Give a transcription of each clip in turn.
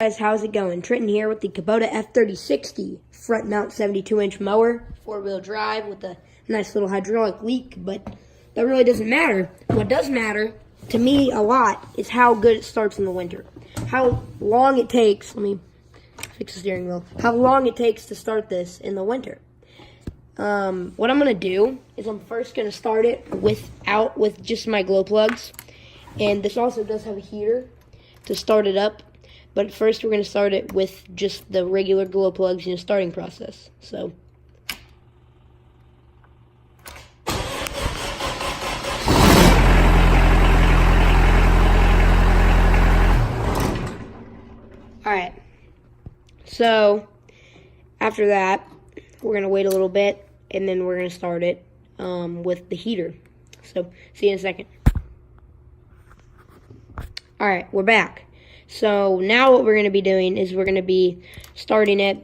Guys, how's it going? Trenton here with the Kubota f3060 front mount 72-inch mower, 4-wheel drive with a nice little hydraulic leak, but that really doesn't matter. What does matter to me a lot is how good it starts in the winter. How long it takes, let me fix the steering wheel, how long it takes to start this in the winter. What I'm going to do is I'm first going to start it with just my glow plugs, and this also does have a heater to start it up. But first, we're going to start it with just the regular glow plugs in the starting process. So, alright. So, after that, we're going to wait a little bit, and then we're going to start it with the heater. So, see you in a second. Alright, we're back. So now what we're going to be doing is we're going to be starting it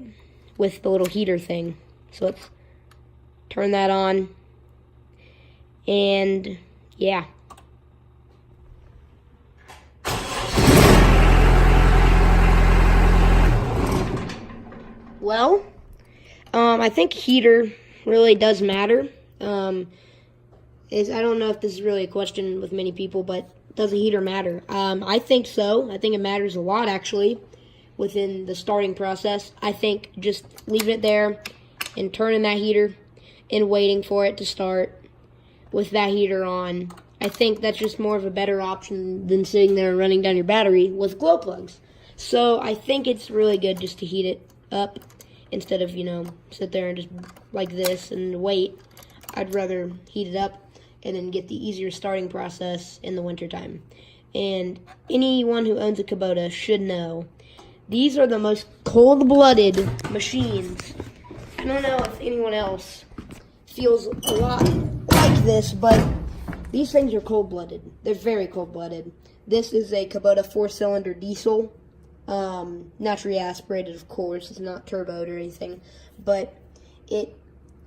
with the little heater thing. So let's turn that on. And yeah. Well, I think heater really does matter. I don't know if this is really a question with many people, but does a heater matter? I think so. I think it matters a lot, actually, within the starting process. I think just leaving it there and turning that heater and waiting for it to start with that heater on, I think that's just more of a better option than sitting there and running down your battery with glow plugs. So I think it's really good just to heat it up instead of, sit there and just like this and wait. I'd rather heat it up and then get the easier starting process in the wintertime. And anyone who owns a Kubota should know, these are the most cold-blooded machines. I don't know if anyone else feels a lot like this, but these things are cold-blooded. They're very cold-blooded. This is a Kubota 4-cylinder diesel, naturally aspirated, of course. It's not turboed or anything, but it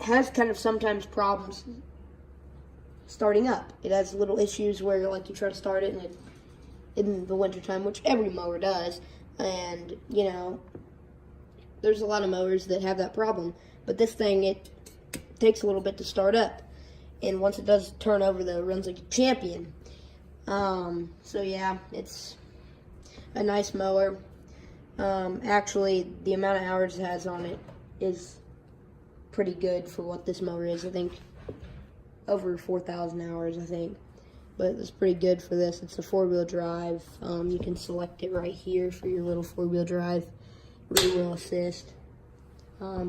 has kind of sometimes problems starting up. It has little issues where you try to start it in the wintertime, which every mower does, and there's a lot of mowers that have that problem. But this thing, it takes a little bit to start up, and once it does turn over, though, it runs like a champion. So yeah, it's a nice mower. Actually, the amount of hours it has on it is pretty good for what this mower is. I think over 4,000 hours, I think, but it's pretty good for this. It's a 4-wheel drive. You can select it right here for your little 4-wheel drive, rear wheel assist. I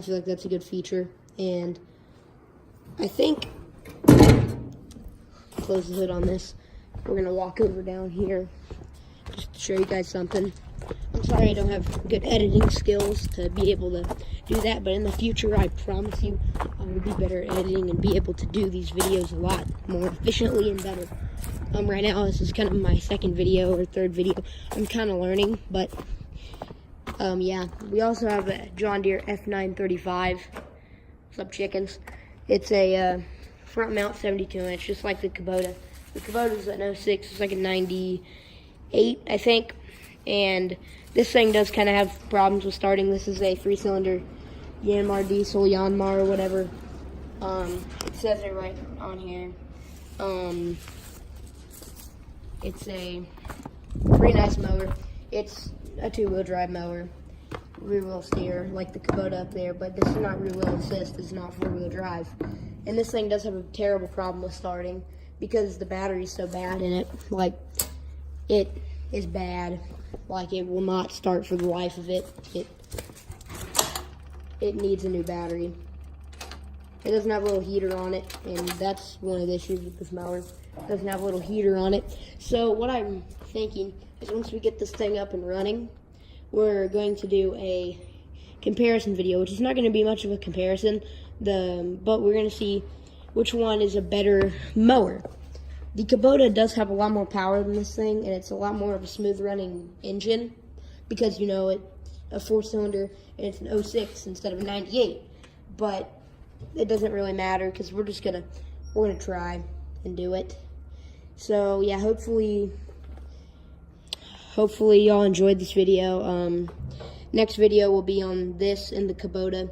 feel like that's a good feature, and I think, close the hood on this, we're gonna walk over down here just to show you guys something. I'm sorry I don't have good editing skills to be able to do that, but in the future, I promise you, I will be better at editing and be able to do these videos a lot more efficiently and better. Right now, this is kind of my second video or third video. I'm kind of learning, but yeah. We also have a John Deere F935. What's up, chickens? It's a front mount 72-inch, just like the Kubota. The Kubota's an 06, it's like a 98, I think. And this thing does kind of have problems with starting. This is a 3-cylinder Yanmar diesel, Yanmar or whatever. It says it right on here. It's a pretty nice mower. It's a 2-wheel drive mower. Rear wheel steer, like the Kubota up there, but this is not rear wheel assist, it's not 4-wheel drive. And this thing does have a terrible problem with starting because the battery's so bad in it. Like, it is bad. Like, it will not start for the life of it. It needs a new battery. It doesn't have a little heater on it, and that's one of the issues with this mower. It doesn't have a little heater on it. So what I'm thinking is once we get this thing up and running, we're going to do a comparison video, which is not going to be much of a comparison, but we're going to see which one is a better mower. The Kubota does have a lot more power than this thing, and it's a lot more of a smooth running engine because, it's a 4-cylinder and it's an 06 instead of a 98. But it doesn't really matter because we're gonna try and do it. So yeah, hopefully hopefully y'all enjoyed this video. Next video will be on this and the Kubota,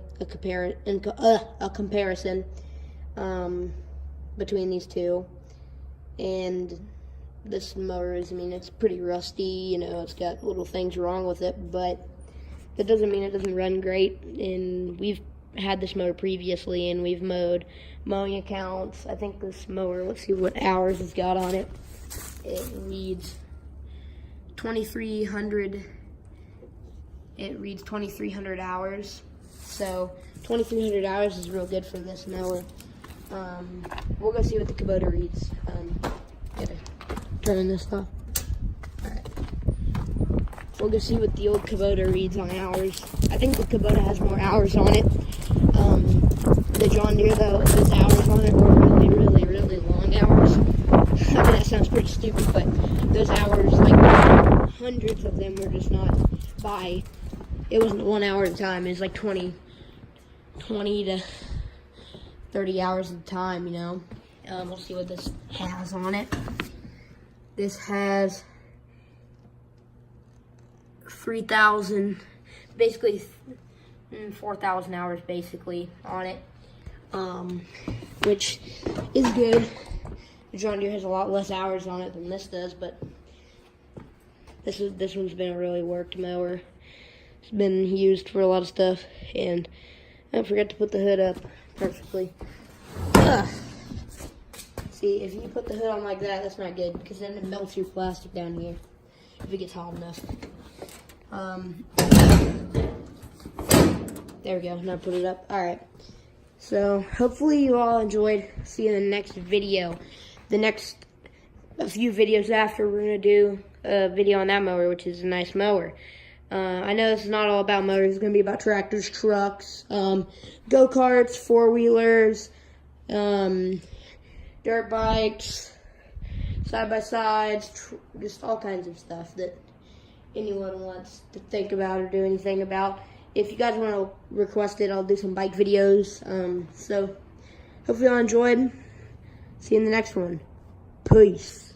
a comparison between these two. And this mower is, I mean, it's pretty rusty, you know, it's got little things wrong with it, but that doesn't mean it doesn't run great. And we've had this mower previously, and we've mowed mowing accounts. I think this mower, let's see what hours it's got on it. It reads 2,300. It reads 2,300 hours. So 2,300 hours is real good for this mower. We'll go see what the Kubota reads. Gotta turn this off. Alright. We'll go see what the old Kubota reads on hours. I think the Kubota has more hours on it. The John Deere, though, its hours on it were really, really, really long hours. I mean, that sounds pretty stupid, but those hours, like hundreds of them, were just not by. It wasn't 1 hour at a time. It was like 20 to 30 hours at a time, you know. We'll see what this has on it. This has 3,000, basically 4,000 hours basically on it, which is good. The John Deere has a lot less hours on it than this does, but this one's been a really worked mower. It's been used for a lot of stuff, and I forgot to put the hood up perfectly. See, if you put the hood on like that, that's not good, because then it melts your plastic down here if it gets hot enough. There we go, now put it up. Alright, so hopefully you all enjoyed. See you in the next video. A few videos after, we're going to do a video on that mower, which is a nice mower. I know this is not all about motors. It's going to be about tractors, trucks, go-karts, four-wheelers, dirt bikes, side-by-sides, just all kinds of stuff that anyone wants to think about or do anything about. If you guys want to request it, I'll do some bike videos. So hopefully y'all enjoyed. See you in the next one. Peace.